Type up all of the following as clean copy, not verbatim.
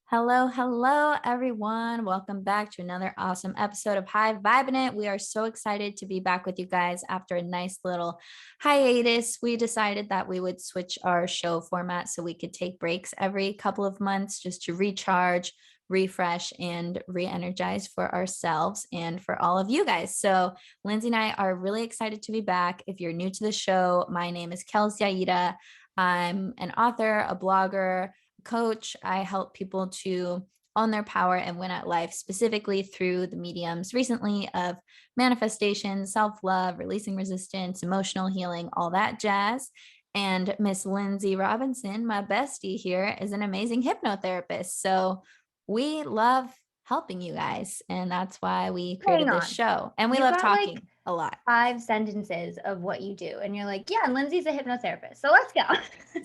Hello, hello, everyone. Welcome back to another awesome episode of High Vibin' It. We are so excited to be back with you guys after a nice little hiatus. We decided that we would switch our show format so we could take breaks every couple of months just to recharge, refresh, and re energize for ourselves and for all of you guys. So, Lynnsey and I are really excited to be back. If you're new to the show, my name is Kelsey Aida. I'm an author, a blogger, coach. I help people to own their power and win at life, specifically through the mediums recently of manifestation, self love, releasing resistance, emotional healing, all that jazz. And Miss Lynnsey Robinson, my bestie here, is an amazing hypnotherapist. So we love helping you guys. And that's why we Hang created this on. show. And we You love got like talking a lot. 5 sentences of what you do, and you're like, "Yeah, and Lindsay's a hypnotherapist, so let's go."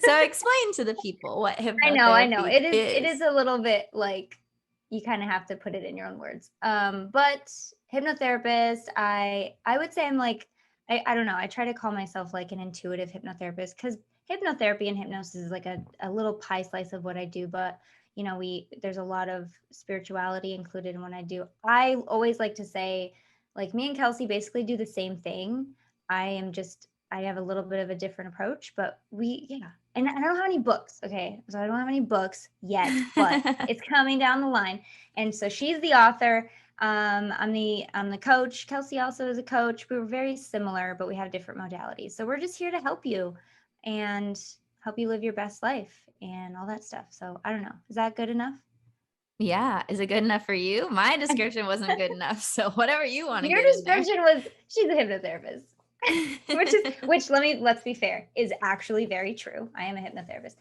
So explain to the people what I know. hypnotherapy It is is. a little bit like you kinda have to put it in your own words. But hypnotherapist, I would say I'm like I don't know, I try to call myself like an intuitive hypnotherapist because hypnotherapy and hypnosis is like a little pie slice of what I do, but, we there's a lot of spirituality included in what I do. I always like to say, like, me and Kelsey basically do the same thing. I have a little bit of a different approach, but and I don't have any books, okay? So I don't have any books yet, but it's coming down the line. And so she's the author. I'm the coach. Kelsey also is a coach. We were very similar, but we have different modalities. So we're just here to help you and help you live your best life and all that stuff. So I don't know. Is that good enough? Yeah. Is it good enough for you? My description wasn't good enough. So whatever you want to Your get in there. description was she's a hypnotherapist. Let's be fair, is actually very true. I am a hypnotherapist.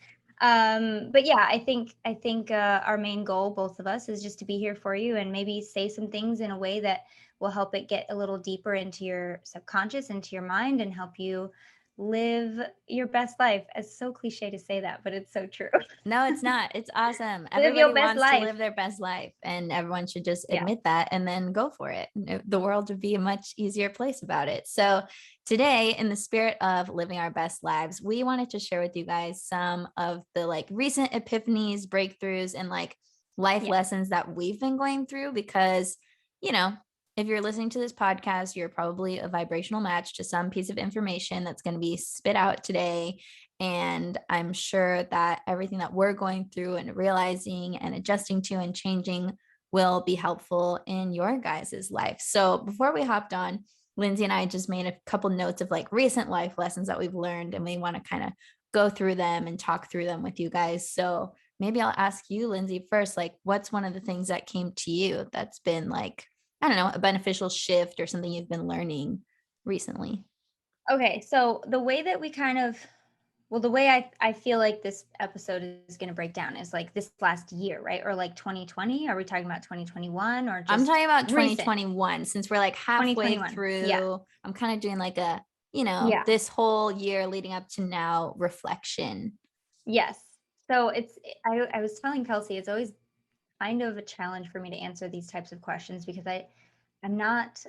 But yeah, I think our main goal, both of us, is just to be here for you and maybe say some things in a way that will help it get a little deeper into your subconscious, into your mind, and help you live your best life. It's so cliche to say that, but it's so true. No, it's not. It's awesome. Live your Everybody best wants to life. live their best life, and everyone should just Yeah. admit that and then go for it. The world would be a much easier place about it. So, today, in the spirit of living our best lives, we wanted to share with you guys some of the like recent epiphanies, breakthroughs, and like life Yes. lessons that we've been going through because, you know, if you're listening to this podcast, you're probably a vibrational match to some piece of information that's going to be spit out today, and I'm sure that everything that we're going through and realizing and adjusting to and changing will be helpful in your guys' life. So before we hopped on, Lynnsey and I just made a couple notes of like recent life lessons that we've learned, and we want to kind of go through them and talk through them with you guys. So maybe I'll ask you, Lynnsey, first, like, what's one of the things that came to you that's been like, I don't know, a beneficial shift or something you've been learning recently? Okay, so the way that we kind of the way I feel like this episode is going to break down is like this last year, right? Or like 2020? Are we talking about 2021 or I'm just talking about recent? 2021 since we're like halfway 2021. Yeah. through. I'm kind of doing like a, Yeah. this whole year leading up to now reflection. Yes. So I was telling Kelsey it's always kind of a challenge for me to answer these types of questions because I'm not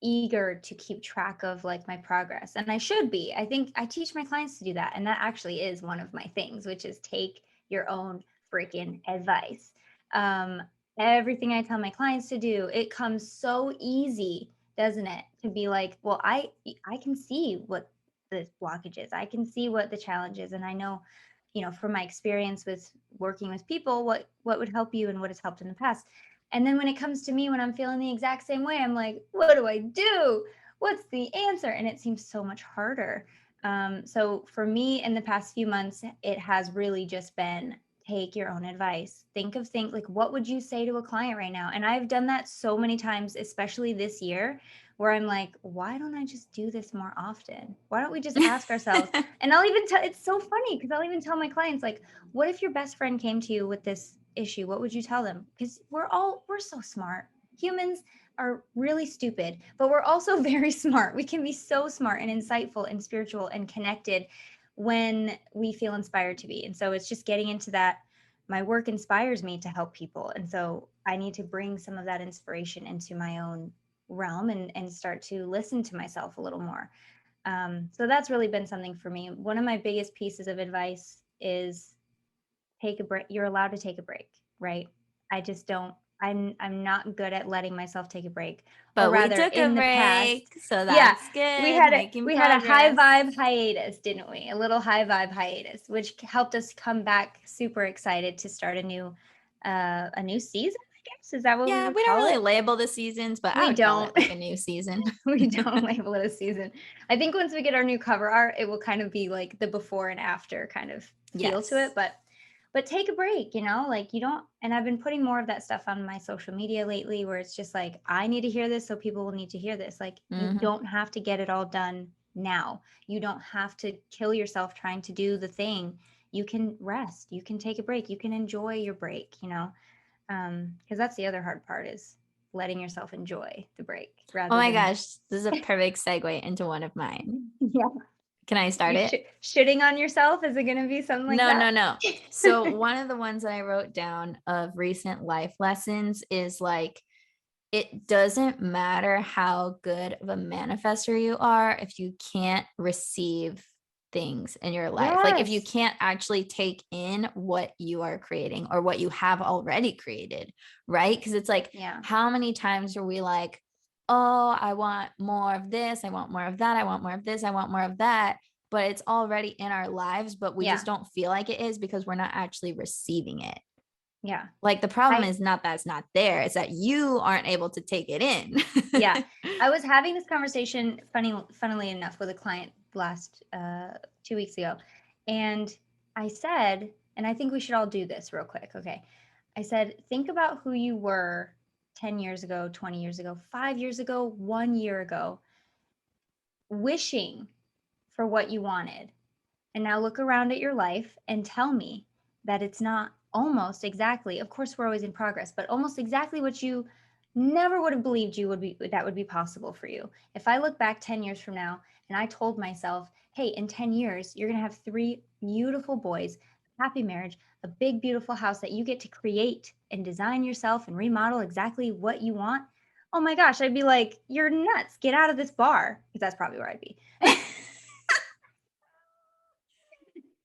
eager to keep track of like my progress, and I should be. I think I teach my clients to do that, and that actually is one of my things, which is take your own freaking advice. um Everything I tell my clients to do, it comes so easy, doesn't it, to be like, well, I can see what the blockage is, I can see what the challenge is, and I know, from my experience with working with people, what would help you and what has helped in the past. And then when it comes to me, when I'm feeling the exact same way, I'm like, what do I do? What's the answer? And it seems so much harder. So for me, in the past few months, it has really just been take your own advice. Think like, what would you say to a client right now? And I've done that so many times, especially this year, where I'm like, why don't I just do this more often? Why don't we just ask ourselves? And I'll even tell, it's so funny because I'll even tell my clients, like, what if your best friend came to you with this issue? What would you tell them? Because we're so smart. Humans are really stupid, but we're also very smart. We can be so smart and insightful and spiritual and connected when we feel inspired to be. And so it's just getting into that. My work inspires me to help people. And so I need to bring some of that inspiration into my own realm and start to listen to myself a little more. So that's really been something for me. One of my biggest pieces of advice is take a break. You're allowed to take a break, right? I just don't. I'm not good at letting myself take a break. Or But we rather, took a in the past, break, so yeah, that's we good. had a Making we had a high progress. vibe hiatus, didn't we? A little high vibe hiatus, which helped us come back super excited to start a new season, I guess. Is that what we Yeah, would we don't call really it? label the seasons, but I We would call it don't. like a new season. We don't label it a season. I think once we get our new cover art, it will kind of be like the before and after kind of feel to it. Yes. But take a break, like you don't. And I've been putting more of that stuff on my social media lately, where it's just like, I need to hear this, so people will need to hear this. Like, you Hmm. don't have to get it all done now. You don't have to kill yourself trying to do the thing. You can rest. You can take a break. You can enjoy your break. Because that's the other hard part, is letting yourself enjoy the break Oh rather my than gosh, this is a perfect segue into one of mine. yeah. Can I start You it? shitting on yourself? Is it going to be something like No, that? no, no. So, one of the ones that I wrote down of recent life lessons is like, it doesn't matter how good of a manifester you are if you can't receive things in your life. Like, if you Yes. can't actually take in what you are creating or what you have already created, right? Because it's like, Yeah. how many times are we like, oh, I want more of this, I want more of that, I want more of this, I want more of that, but it's already in our lives, but we Yeah. just don't feel like it is because we're not actually receiving it. Yeah. Like, the problem I is not that it's not there, it's that you aren't able to take it in. yeah. I was having this conversation funnily enough with a client last 2 weeks ago. And I said, and I think we should all do this real quick, okay? I said, think about who you were 10 years ago, 20 years ago, 5 years ago, 1 year ago, wishing for what you wanted. And now look around at your life and tell me that it's not almost exactly, of course, we're always in progress, but almost exactly what you never would have believed you would be, that would be possible for you. If I look back 10 years from now and I told myself, hey, in 10 years, you're going to have 3 beautiful boys, happy marriage, a big, beautiful house that you get to create and design yourself and remodel exactly what you want. Oh my gosh, I'd be like, you're nuts. Get out of this bar. Because that's probably where I'd be.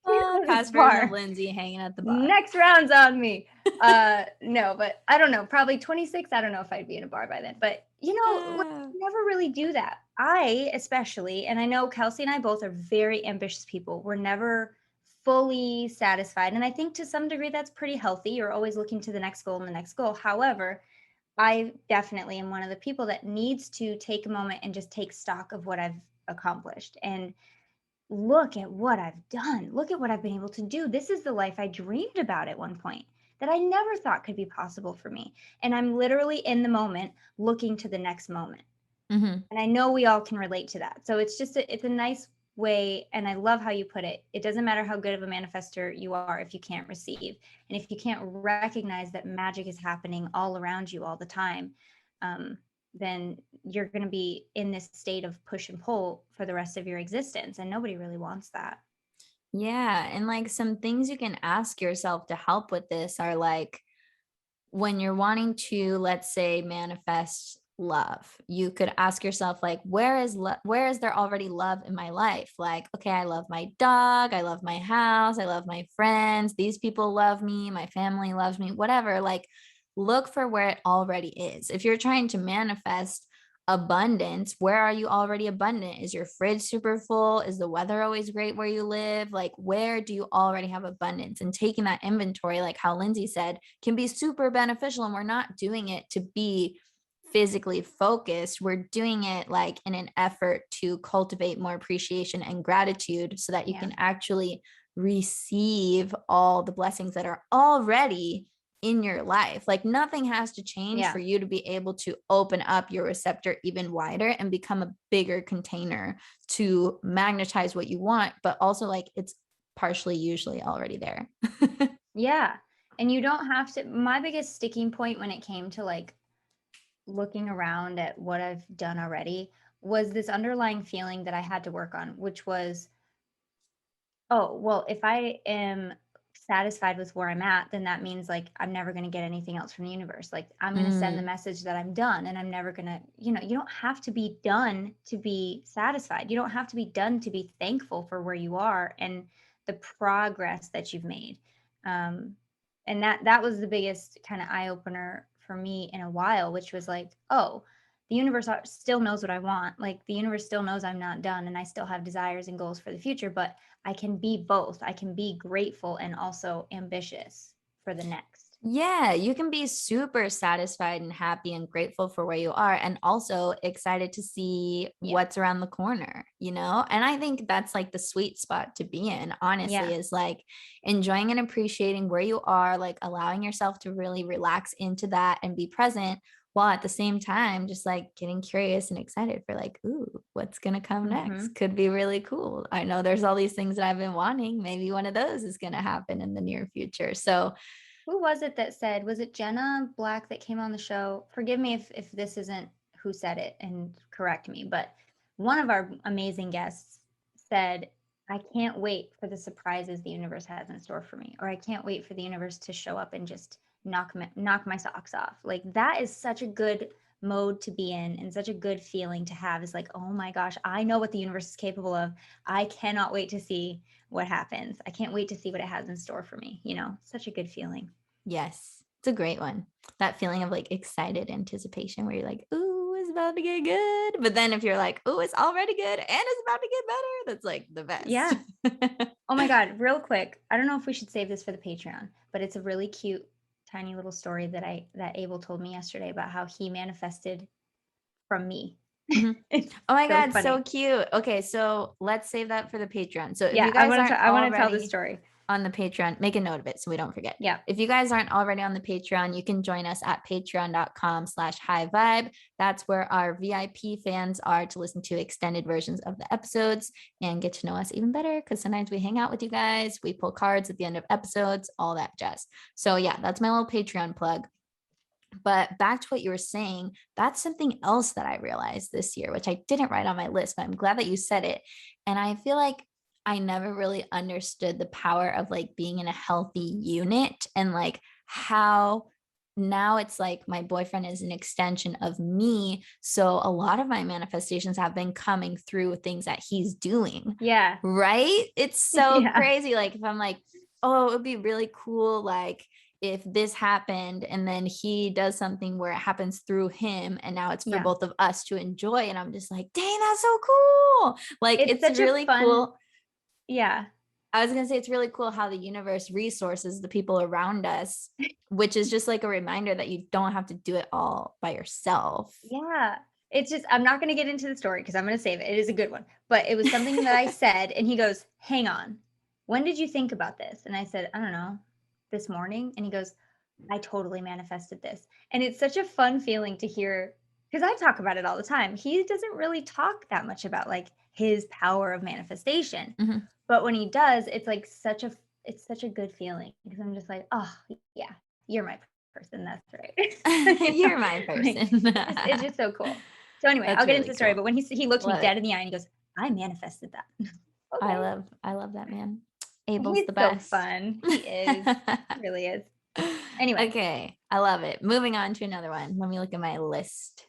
Oh, Get out of this past version of bar. Lynnsey hanging at the bar. Next round's on me. No, but I don't know, probably 26. I don't know if I'd be in a bar by then, but like, never really do that. I especially, and I know Kelsey and I both are very ambitious people. We're never fully satisfied. And I think to some degree that's pretty healthy. You're always looking to the next goal and the next goal. However, I definitely am one of the people that needs to take a moment and just take stock of what I've accomplished and look at what I've done. Look at what I've been able to do. This is the life I dreamed about at one point that I never thought could be possible for me. And I'm literally in the moment looking to the next moment. Mm-hmm. And I know we all can relate to that. So it's just it's a nice way, and I love how you put it. It doesn't matter how good of a manifester you are if you can't receive. And if you can't recognize that magic is happening all around you all the time, um, then you're going to be in this state of push and pull for the rest of your existence. And nobody really wants that. Yeah. And like, some things you can ask yourself to help with this are like, when you're wanting to, let's say, manifest love, you could ask yourself, like, where is there already love in my life? Like, okay, I love my dog, I love my house, I love my friends, these people love me, my family loves me, whatever. Like, look for where it already is. If you're trying to manifest abundance, where are you already abundant? Is your fridge super full? Is the weather always great where you live? Like, where do you already have abundance? And taking that inventory, like how Lynnsey said, can be super beneficial. And we're not doing it to be physically focused. We're doing it like in an effort to cultivate more appreciation and gratitude so that you Yeah. can actually receive all the blessings that are already in your life. Like, nothing has to change for you to be able to open up your receptor even wider and become a bigger container to magnetize what you want, but also like it's partially usually already there. Yeah. And you don't have to. My biggest sticking point when it came to like looking around at what I've done already was this underlying feeling that I had to work on, which was, oh, well, if I am satisfied with where I'm at, then that means like I'm never going to get anything else from the universe. Like I'm going to send the message that I'm done and I'm never going to, you don't have to be done to be satisfied. You don't have to be done to be thankful for where you are and the progress that you've made. And that was the biggest kind of eye opener for me in a while, which was like, oh, the universe still knows what I want. Like the universe still knows I'm not done and I still have desires and goals for the future, but I can be both. I can be grateful and also ambitious for the next. Yeah, you can be super satisfied and happy and grateful for where you are, and also excited to see Yeah. what's around the corner, you know? And I think that's like the sweet spot to be in, honestly, Yeah. is like enjoying and appreciating where you are, like allowing yourself to really relax into that and be present, while at the same time just like getting curious and excited for like, ooh, what's gonna come Hmm. next? Could be really cool. I know there's all these things that I've been wanting. Maybe one of those is gonna happen in the near future. So Who was it that said, was it Jenna Black that came on the show? Forgive me if this isn't who said it and correct me, but one of our amazing guests said, I can't wait for the surprises the universe has in store for me, or I can't wait for the universe to show up and just knock my socks off. Like that is such a good mode to be in and such a good feeling to have, is like, oh my gosh, I know what the universe is capable of. I cannot wait to see what happens. I can't wait to see what it has in store for me. Such a good feeling. yes, it's a great one. That feeling of like excited anticipation where you're like, ooh, it's about to get good. But then if you're like, ooh, it's already good and it's about to get better, that's like the Yeah. best. Oh my God, real quick. I don't know if we should save this for the Patreon, but it's a really cute, tiny little story that Abel told me yesterday about how he manifested from me. Mhm. It's Oh my so God, so funny. cute. Okay, so let's save that for the Patreon. So if Yeah, you guys aren't I want to tell this already story. on the Patreon, make a note of it so we don't forget. Yeah. If you guys aren't already on the Patreon, you can join us at patreon.com/high vibe. That's where our VIP fans are to listen to extended versions of the episodes and get to know us even better, because sometimes we hang out with you guys, we pull cards at the end of episodes, all that jazz. So yeah, that's my little Patreon plug. But back to what you were saying, that's something else that I realized this year, which I didn't write on my list, but I'm glad that you said it. And I feel like I never really understood the power of like being in a healthy unit, and like how now it's like my boyfriend is an extension of me. So a lot of my manifestations have been coming through things that he's doing. Yeah. Right? It's so Yeah. crazy. Like if I'm like, oh, it would be really cool, like if this happened and then he does something where it happens through him and now it's for Yeah. both of us to enjoy, and I'm just like, dang, that's so cool. Like It's it's such a really fun, cool. yeah. I was going to say it's really cool how the universe resources the people around us, which is just like a reminder that you don't have to do it all by yourself. Yeah. It's just, I'm not going to get into the story because I'm going to save it. It is a good one. But it was something that I said, and he goes, hang on. When did you think about this? And I said, I don't know, this morning. And he goes, I totally manifested this. And it's such a fun feeling to hear, because I talk about it all the time. He doesn't really talk that much about like his power of manifestation. Mhm. But when he does, it's like it's such a good feeling because I'm just like, oh, yeah, you're my person. That's right. You're my Like, person. it's just so cool. So anyway, I'll That's get into really the story. cool. But when he looks me Love dead it. in the eye and he goes, I manifested that. Okay. I love that man. Abel's He's the so best. fun. He is. He really is. Anyway. Okay, I love it. Moving on to another one. Let me look at my list.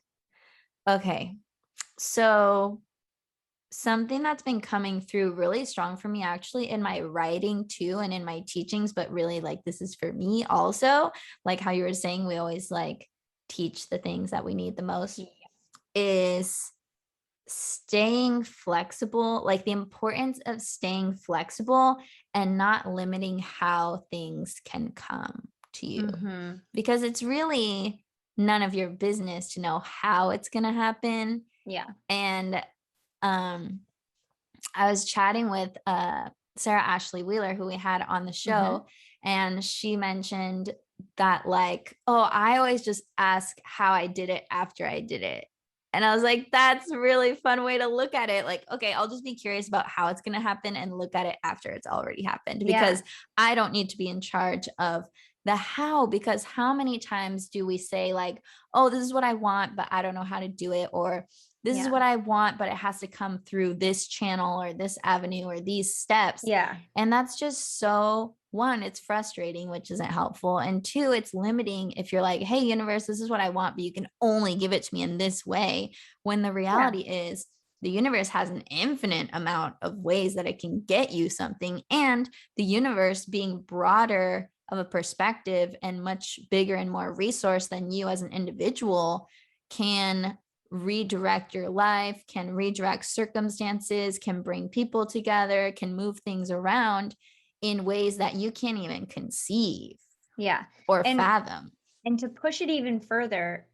Okay. So something that's been coming through really strong for me actually in my writing too and in my teachings, but really like this is for me also, like how you were saying we always like teach the things that we need the most, Yeah. is staying flexible, like the importance of staying flexible and not limiting how things can come to you, Mm-hmm. because it's really none of your business to know how it's going to happen. Yeah. And um I was chatting with Sarah Ashley Wheeler, who we had on the Mm-hmm. show, and she mentioned that like, oh, I always just ask how I did it after I did it. And I was like, that's a really fun way to look at it. Like, okay, I'll just be curious about how it's going to happen and look at it after it's already happened, Yeah. because I don't need to be in charge of the how. Because how many times do we say like, oh, this is what I want, but I don't know how to do it, or this is Yeah. what I want, but it has to come through this channel or this avenue or these steps. Yeah. And that's just so, one, it's frustrating, which isn't helpful. And two, it's limiting if you're like, hey, universe, this is what I want, but you can only give it to me in this way. When the Yeah. reality is the universe has an infinite amount of ways that it can get you something. And the universe being broader of a perspective and much bigger and more resource than you as an individual can redirect your life, can redirect circumstances, can bring people together, can move things around in ways that you can't even conceive or fathom. And to push it even further,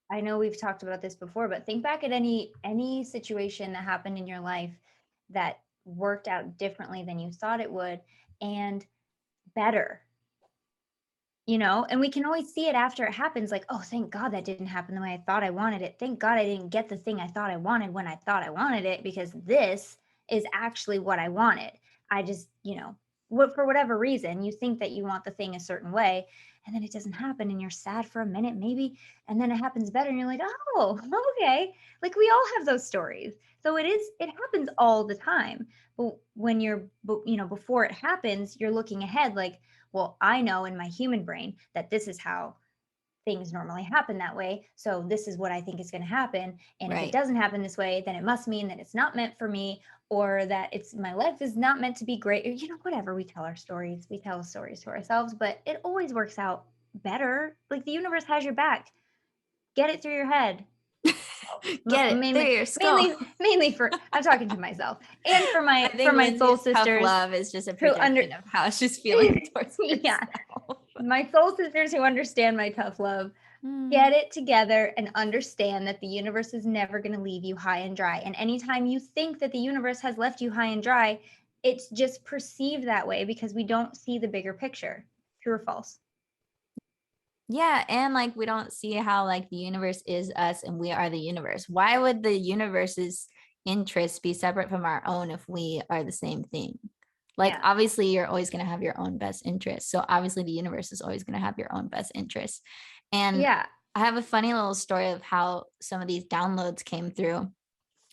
I know we've talked about this before, but think back at any situation that happened in your life that worked out differently than you thought it would and better. And we can always see it after it happens, like, oh, thank God that didn't happen the way I thought I wanted it. Thank God I didn't get the thing I thought I wanted when I thought I wanted it, because this is actually what I wanted. I just, for whatever reason, you think that you want the thing a certain way, and then it doesn't happen, and you're sad for a minute, maybe, and then it happens better, and you're like, oh, okay. Like, we all have those stories. So it happens all the time. But when before it happens, you're looking ahead, like, well, I know in my human brain that this is how things normally happen that way. So this is what I think is going to happen. And if it doesn't happen this way, then it must mean that it's not meant for me, or that my life is not meant to be great. Or, whatever, we tell stories to ourselves, but it always works out better. Like, the universe has your back. Get it through your head. Get it through your skull. Mainly for, I'm talking to myself and for my soul sisters. Tough love is just a projection of how she's feeling towards herself. My soul sisters who understand my tough love, get it together and understand that the universe is never going to leave you high and dry. And anytime you think that the universe has left you high and dry, it's just perceived that way because we don't see the bigger picture. True or false? Yeah. And like, we don't see how like the universe is us and we are the universe. Why would the universe's interests be separate from our own if we are the same thing? Like, obviously you're always going to have your own best interest. So obviously the universe is always going to have your own best interest. And I have a funny little story of how some of these downloads came through.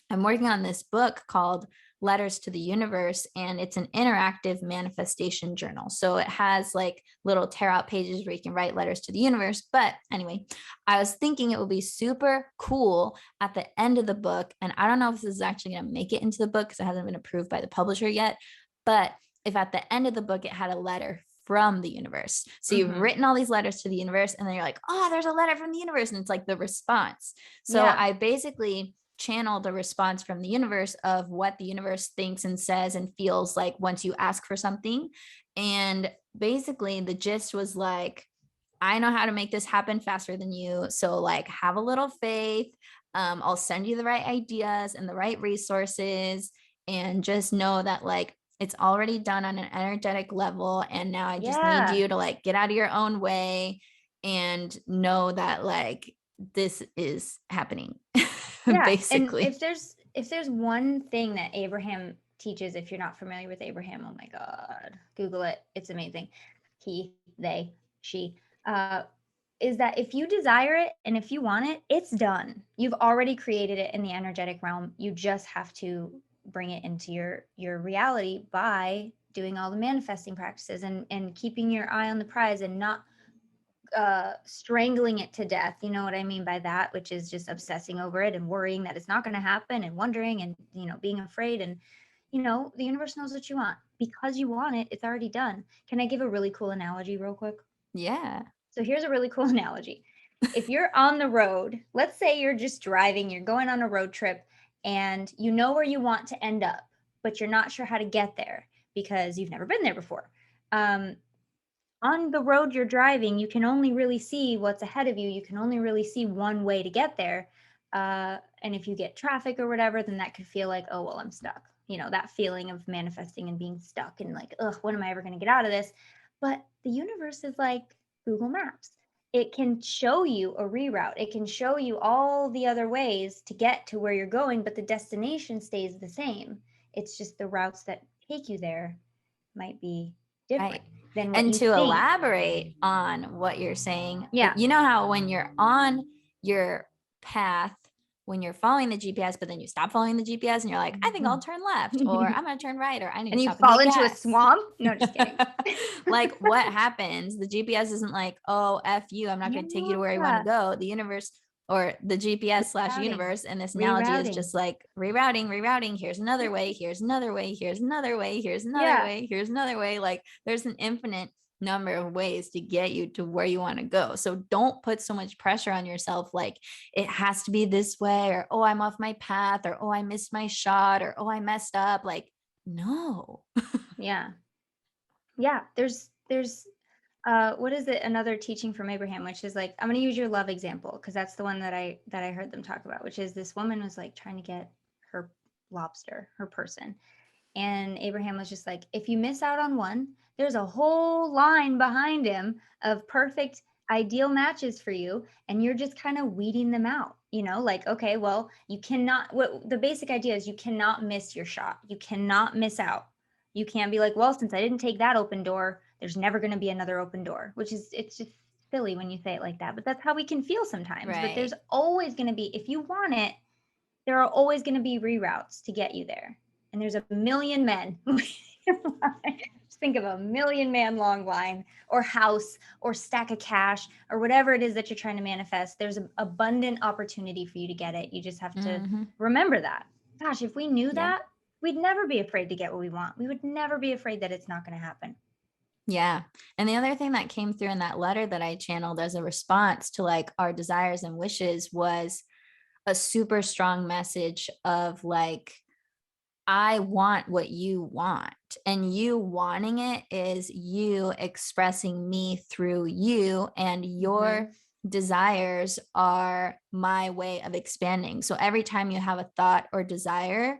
I'm working on this book called Letters to the Universe, and it's an interactive manifestation journal. So it has like little tear out pages where you can write letters to the universe. But anyway, I was thinking it would be super cool at the end of the book. And I don't know if this is actually going to make it into the book because it hasn't been approved by the publisher yet. But if at the end of the book, it had a letter from the universe. So you've written all these letters to the universe, and then you're like, oh, there's a letter from the universe. And it's like the response. So I basically channel the response from the universe of what the universe thinks and says and feels like once you ask for something. And basically the gist was like, I know how to make this happen faster than you. So like, have a little faith. I'll send you the right ideas and the right resources, and just know that like, it's already done on an energetic level. And now I just need you to like get out of your own way and know that like, this is happening. Basically. And if there's one thing that Abraham teaches, if you're not familiar with Abraham, oh my God, Google it. It's amazing. He, they, she, is that if you desire it and if you want it, it's done. You've already created it in the energetic realm. You just have to bring it into your reality by doing all the manifesting practices and keeping your eye on the prize and not strangling it to death. You know what I mean by that, which is just obsessing over it and worrying that it's not going to happen and wondering and, being afraid. And, the universe knows what you want. Because you want it, it's already done. Can I give a really cool analogy real quick? Yeah. So here's a really cool analogy. If you're on the road, let's say you're just driving, you're going on a road trip and you know where you want to end up, but you're not sure how to get there because you've never been there before. On the road you're driving, you can only really see what's ahead of you. You can only really see one way to get there. And if you get traffic or whatever, then that could feel like, oh, well, I'm stuck. That feeling of manifesting and being stuck and like, ugh, when am I ever going to get out of this? But the universe is like Google Maps. It can show you a reroute. It can show you all the other ways to get to where you're going, but the destination stays the same. It's just the routes that take you there might be different. And to elaborate on what you're saying, you know how when you're on your path, when you're following the GPS, but then you stop following the GPS and you're like, I think I'll turn left, or I'm going to turn right, or I need to stop. And you fall into a swamp? No, just kidding. Like, what happens? The GPS isn't like, oh, F you, I'm not going to take you to where you want to go. The universe or the GPS / Rerouting. universe. And this analogy is Rerouting. just like rerouting. Here's another way. Here's another way. Here's another way. Here's another way. Here's another way. Like there's an infinite number of ways to get you to where you want to go. So don't put so much pressure on yourself. Like it has to be this way, or, oh, I'm off my path, or, oh, I missed my shot, or, oh, I messed up. Like, no. Yeah. There's what is it? Another teaching from Abraham, which is like, I'm going to use your love example because that's the one that I heard them talk about, which is this woman was like trying to get her lobster, her person. And Abraham was just like, if you miss out on one, there's a whole line behind him of perfect, ideal matches for you. And you're just kind of weeding them out, like, okay, well, you cannot, what the basic idea is you cannot miss your shot. You cannot miss out. You can't be like, well, since I didn't take that open door, there's never going to be another open door, it's just silly when you say it like that. But that's how we can feel sometimes. Right. But there's always going to be, if you want it, there are always going to be reroutes to get you there. And there's a million men. Just think of a 1,000,000-man long line or house or stack of cash or whatever it is that you're trying to manifest. There's an abundant opportunity for you to get it. You just have to remember that. Gosh, if we knew that, we'd never be afraid to get what we want. We would never be afraid that it's not going to happen. Yeah. And the other thing that came through in that letter that I channeled as a response to like our desires and wishes was a super strong message of like, I want what you want, and you wanting it is you expressing me through you, and your desires are my way of expanding. So every time you have a thought or desire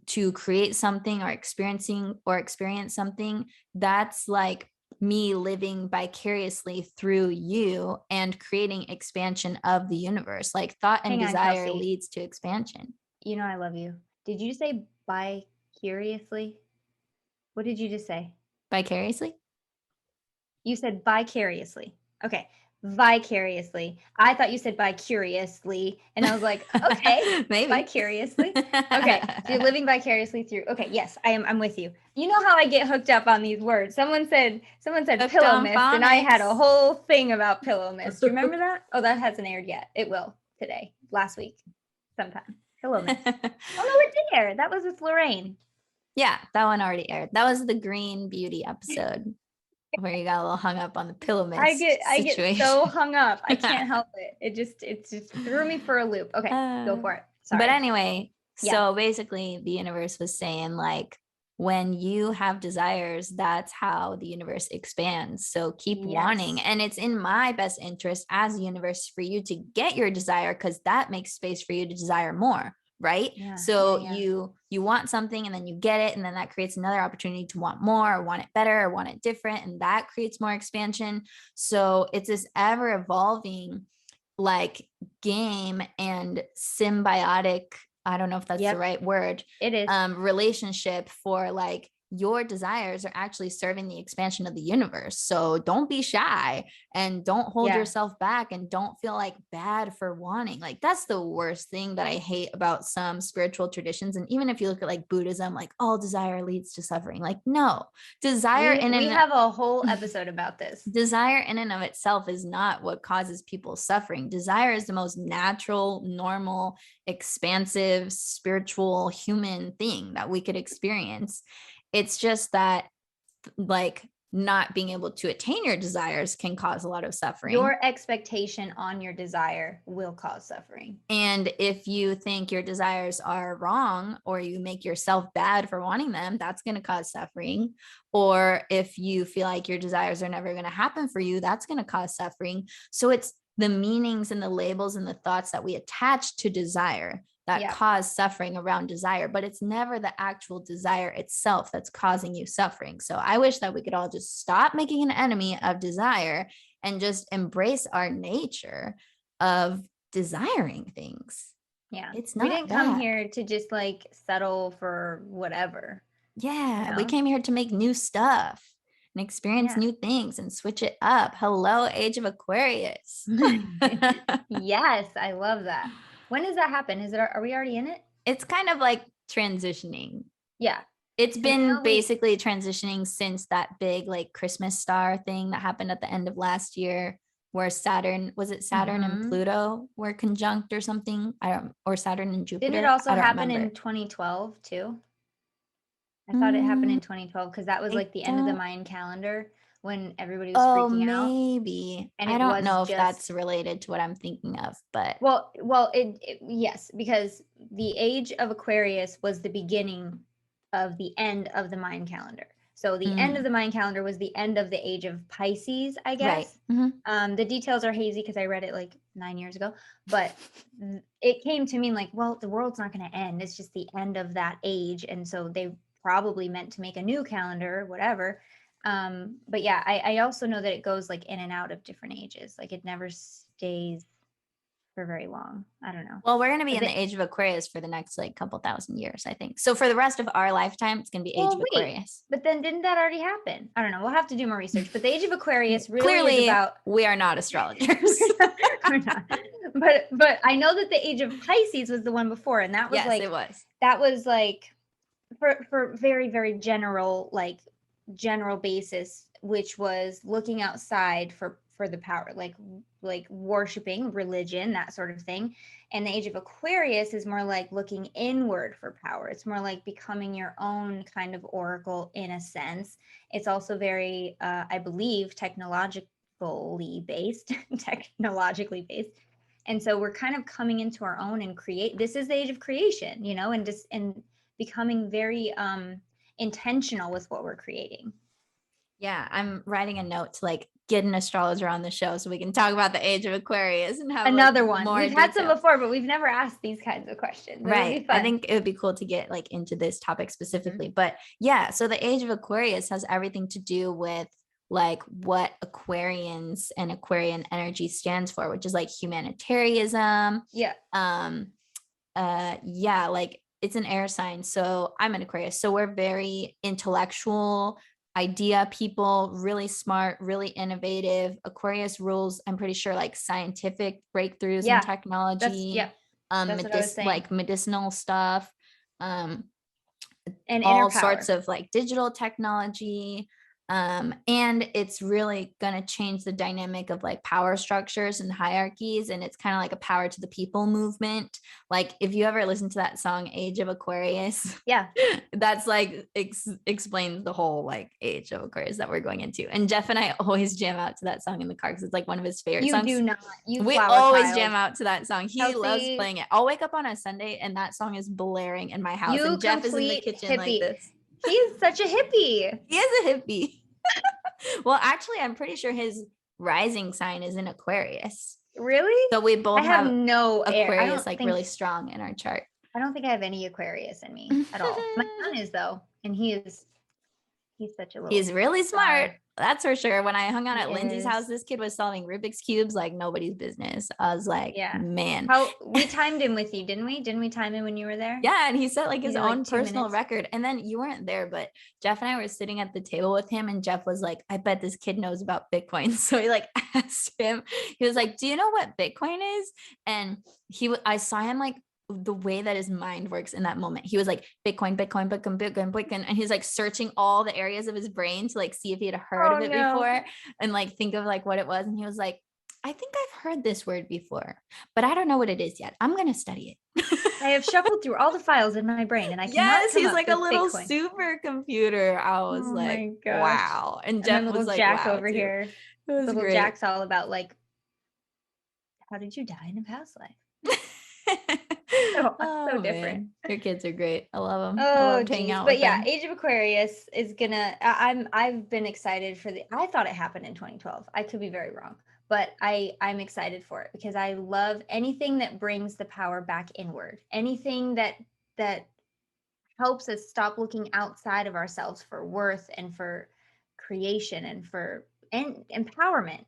to create something or experience something, that's like me living vicariously through you and creating expansion of the universe. Like thought and desire leads to expansion. I love you. Did you say vicariously? What did you just say? Vicariously? You said vicariously. Okay. Vicariously. I thought you said vicuriously. And I was like, okay, maybe vicariously. Okay. So you're living vicariously through. Okay. Yes, I'm with you. You know how I get hooked up on these words. Someone said pillow mist, and I had a whole thing about pillow mist. Do you remember that? Oh, that hasn't aired yet. It will today, last week, sometime. Pillow mist. Oh no, it did air. That was with Lorraine. Yeah, that one already aired. That was the Green Beauty episode where you got a little hung up on the pillow mist. I get so hung up. I can't help it. It just threw me for a loop. Okay, go for it. Sorry. But anyway, so basically the universe was saying like, when you have desires, that's how the universe expands. So keep wanting. And it's in my best interest as a universe for you to get your desire, because that makes space for you to desire more. Right. So you want something and then you get it. And then that creates another opportunity to want more, or want it better, or want it different. And that creates more expansion. So it's this ever evolving like game and symbiotic, I don't know if that's the right word. It is. Relationship for like your desires are actually serving the expansion of the universe. So don't be shy and don't hold yourself back, and don't feel like bad for wanting. Like that's the worst thing that I hate about some spiritual traditions. And even if you look at like Buddhism, like all desire leads to suffering. Like no, desire we have a whole episode about this. Desire in and of itself is not what causes people suffering. Desire is the most natural, normal, expansive, spiritual, human thing that we could experience. It's just that like not being able to attain your desires can cause a lot of suffering. Your expectation on your desire will cause suffering. And if you think your desires are wrong, or you make yourself bad for wanting them, that's going to cause suffering. Or if you feel like your desires are never going to happen for you, that's going to cause suffering. So it's the meanings and the labels and the thoughts that we attach to desire that cause suffering around desire, but it's never the actual desire itself that's causing you suffering. So I wish that we could all just stop making an enemy of desire and just embrace our nature of desiring things. Yeah. It's not we didn't come here to just like settle for whatever. Yeah. We came here to make new stuff and experience new things and switch it up. Hello, Age of Aquarius. Yes. I love that. When does that happen? Are we already in it? It's kind of like transitioning. Yeah. It's been basically transitioning since that big like Christmas star thing that happened at the end of last year, where Saturn, was it Saturn and Mhm. Pluto were conjunct or something? Or Saturn and Didn't it Jupiter? also I don't happen remember. in 2012 too? I thought it happened Mm, in 2012 because that was I like the end of the don't. Mayan calendar when everybody was Oh, freaking out, maybe. and I it don't was know if that's just related to what I'm thinking of, but well, yes, because the age of Aquarius was the beginning of the end of the Mayan calendar. So the end of mm, the Mayan calendar was the end of the age of Pisces, I right. guess. Mhm. The details are hazy because I read it like 9 years ago, but it came to mean like, well, the world's not going to end. It's just the end of that age, and so they probably meant to make a new calendar, whatever. But yeah, I also know that it goes like in and out of different ages. Like it never stays for very long. I don't know. Well, we're going to be But in the age of Aquarius for the next like couple thousand years, I think. So for the rest of our lifetime, it's going to be age of well, wait, Aquarius. but then didn't that already happen? I don't know. We'll have to do more research. But the age of Aquarius really is Clearly, about we are not astrologers. we're not. But I know that the age of Pisces was the one before, and Yes, it was. that was like for very very general general basis, which was looking outside for the power, like worshiping religion, that sort of thing. And the age of Aquarius is more like looking inward for power. It's more like becoming your own kind of oracle in a sense. It's also very I believe technologically based technologically based. And so we're kind of coming into our own and create, this is the age of creation, and just and becoming very intentional with what we're creating. Yeah, I'm writing a note to like get an astrologer on the show so we can talk about the age of Aquarius and have like Another one. more We've had some detail. before, but we've never asked these kinds of questions. It'll Right. be I fun. think it would be cool to get like into this topic specifically. Mhm. But yeah, so the age of Aquarius has everything to do with like what Aquarians and Aquarian energy stands for, which is like humanitarianism. Yeah. Yeah, like it's an air sign. So I'm an Aquarius. So we're very intellectual, idea people, really smart, really innovative. Aquarius rules, I'm pretty sure, like scientific breakthroughs in Yeah. technology, That's what I was saying. like medicinal stuff, um, And inner all sorts power. of like digital technology. And it's really going to change the dynamic of like power structures and hierarchies. And it's kind of like a power to the people movement. Like if you ever listen to that song, Age of Aquarius, Yeah. that's like explains the whole like age of Aquarius that we're going into. And Jeff and I always jam out to that song in the car because it's like one of his favorite You songs. do not. You We flower always child. jam out to that song. He loves Kelsey, playing it. I'll wake up on a Sunday and that song is blaring in my house, you and Jeff is in the complete kitchen like hippie. this. He is such a hippie. He is a hippie. Well, actually, I'm pretty sure his rising sign is in Aquarius. Really? So we I both have have no air. Aquarius like really strong in our chart. I don't think I have any Aquarius in me at all. My son is though, and he's such a little He's really smart. star. That's for sure. When I hung out He at Lindsay's house, is. this kid was solving Rubik's cubes like nobody's business. I was like, Yeah. man. How we timed him with you, didn't we? Didn't we time him when you were there? Yeah, and he set like his Maybe like own 2 personal minutes. record. And then you weren't there, but Jeff and I were sitting at the table with him, and Jeff was like, I bet this kid knows about Bitcoin. So he like asked him, he was like, do you know what Bitcoin is? And I saw him like the way that his mind works in that moment. He was like, Bitcoin, Bitcoin, Bitcoin, Bitcoin, Bitcoin. And he's like searching all the areas of his brain to like see if he had heard Oh of it no. before and like think of like what it was. And he was like, I think I've heard this word before, but I don't know what it is yet. I'm going to study it. I have shuffled through all the files in my brain and I cannot Yes, come he's up like a with little Bitcoin. supercomputer. I was Oh like, my gosh. wow. And And then Jeff was little like, Jack wow, over too. here. It was Little great. Jack's all about like, how did you die in a past life? So different. Man, your kids are great. I love them. I Oh loved hanging geez. out But with yeah, them. Age of Aquarius is gonna I've been excited for I thought it happened in 2012. I could be very wrong, but I'm excited for it because I love anything that brings the power back inward. Anything that helps us stop looking outside of ourselves for worth and for creation and for empowerment,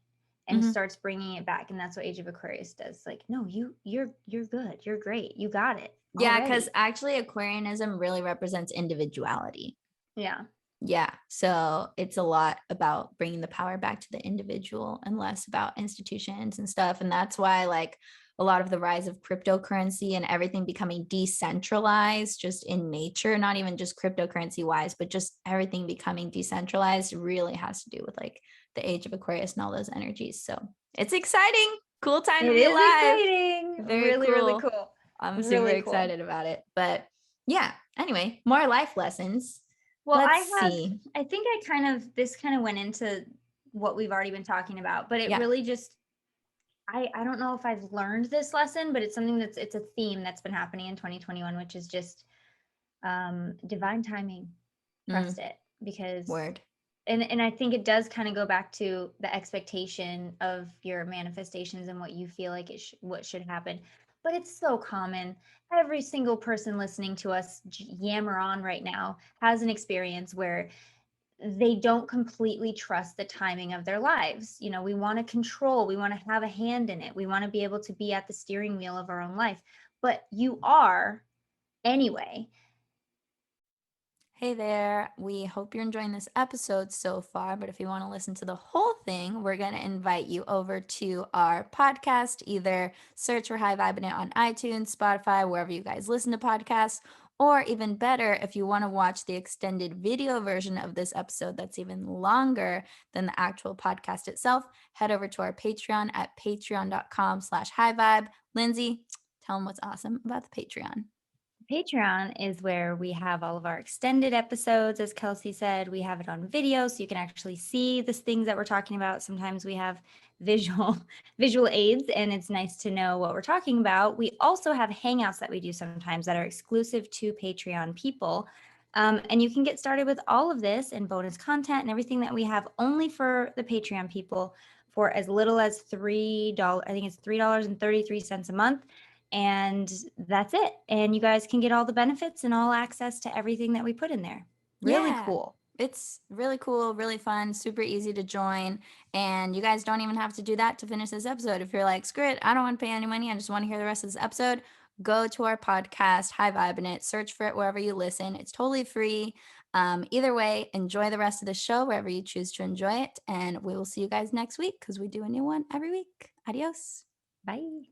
and Mhm. starts bringing it back. And that's what Age of Aquarius does. Like, no, you're good, you're great, you got it Yeah, because already. actually, Aquarianism really represents individuality. Yeah. Yeah. So it's a lot about bringing the power back to the individual and less about institutions and stuff. And that's why, like, a lot of the rise of cryptocurrency and everything becoming decentralized just in nature, not even just cryptocurrency wise, but just everything becoming decentralized really has to do with like the Age of Aquarius and all those energies. So it's exciting. Cool time to It be is alive. exciting. Very Really, really cool. cool. I'm super Really cool. excited about it. But yeah, anyway, more life lessons. Well, Let's see. I think this kind of went into what we've already been talking about, but it Yeah. really just, I don't know if I've learned this lesson, but it's something it's a theme that's been happening in 2021, which is just divine timing. Trust it, because Word. and I think it does kind of go back to the expectation of your manifestations and what you feel like what should happen. But it's so common. Every single person listening to us yammer on right now has an experience where they don't completely trust the timing of their lives. You know, we want to control, we want to have a hand in it, we want to be able to be at the steering wheel of our own life. But you are anyway. Hey there. We hope you're enjoying this episode so far. But if you want to listen to the whole thing, we're going to invite you over to our podcast. Either search for High Vibing It on iTunes, Spotify, wherever you guys listen to podcasts. Or even better, if you want to watch the extended video version of this episode that's even longer than the actual podcast itself, head over to our Patreon at patreon.com/highvibe. Lynnsey, tell them what's awesome about the Patreon. Patreon is where we have all of our extended episodes. As Kelsey said, we have it on video, so you can actually see the things that we're talking about. Sometimes we have visual aids, and it's nice to know what we're talking about. We also have hangouts that we do sometimes that are exclusive to Patreon people. And you can get started with all of this and bonus content and everything that we have only for the Patreon people for as little as $3. I think it's $3.33 a month. And that's it. And you guys can get all the benefits and all access to everything that we put in there. Really cool. It's really cool, really fun, super easy to join. And you guys don't even have to do that to finish this episode. If you're like, screw it, I don't want to pay any money, I just want to hear the rest of this episode, go to our podcast, High Vibing It, search for it wherever you listen. It's totally free. Either way, enjoy the rest of the show wherever you choose to enjoy it. And we will see you guys next week because we do a new one every week. Adios. Bye.